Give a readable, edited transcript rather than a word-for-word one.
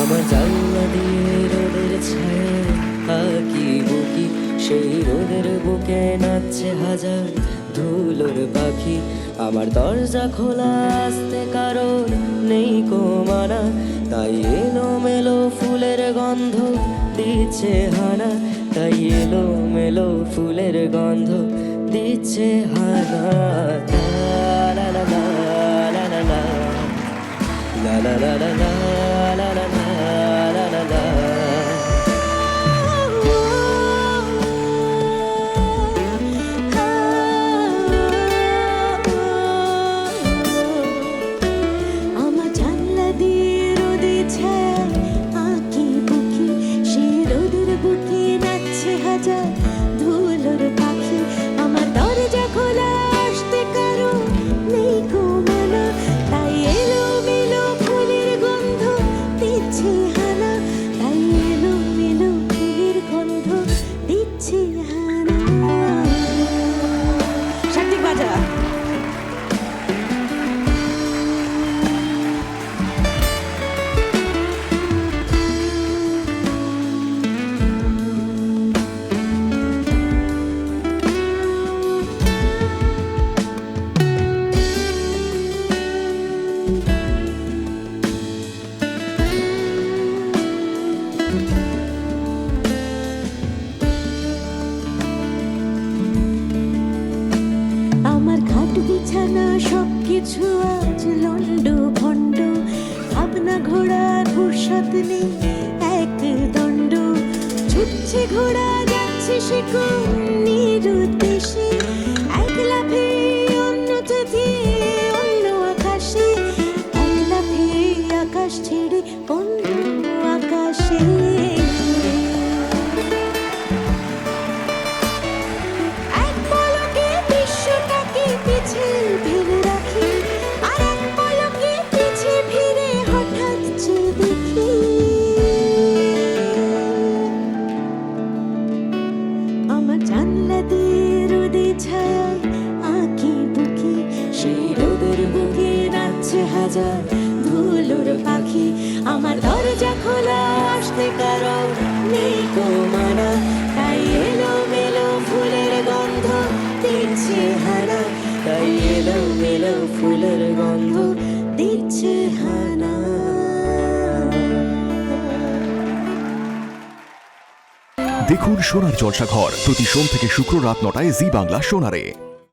আমার জানলা দিয়ে রোদের ছায়া আঁকি বুকি, সেই রোদের বুকে নাচছে হাজার ধুলোর পাখি। আমার দরজা খোলা আসতে কারণ নেই কো মানা, তাই এলো মেলো ফুলের গন্ধ দিচ্ছে হানা, তাই এলো মেলো ফুলের গন্ধ দিচ্ছে হানা। লা লা লা লা লা লা লা লা লা লা লা লা লা লা লা লা। আমার জানলা দিয়ে রোদে ছায়া আঁকি বুকি, সে রোদের বুকে নাচছে হাজার ধুলোর পাখি। আমার দরজা খোলা আসতে কারো নেই কো মানা, তাই এলো মেলো ফুলের গন্ধ দিচ্ছে হানা, তাই এলো মেলো ফুলের গন্ধ দিচ্ছে হানা। সার্থিক বাজা। আমার খাট বিছানা সবকিছু আজ লন্ড ভন্ড, ভাবনা ঘোড়ার ফুরসত নেই এক দণ্ড। ছুটছে ঘোড়া যাচ্ছে সে কোন নিরুদ্দেশে, এক লাফে অন্য চোখে অন্য আকাশে, এক লাফে আকাশ ছেড়ে অন্য আকাশে। এক পলকে বিশ্বটাকে পিছে ফেলে রাখি, আর এক পলকে পিছে ফিরে হঠাৎ চেয়ে দেখি। আমার জানলা দিয়ে রোদে ছায়া আঁকি বুকি, সেই রোদের বুকে নাচছে হাজার ধুলোর পাখি। আমার দরজা খোলা আসতে কারো নেই কো মানা, তাই এলো মেলো ফুলের গন্ধ দিচ্ছে হানা, তাই এলো মেলো ফুলের গন্ধ দিচ্ছে হানা। দেখুন সোনার জলসাঘর প্রতি সোম থেকে শুক্র রাত ৯টায় জি বাংলা সোনারে।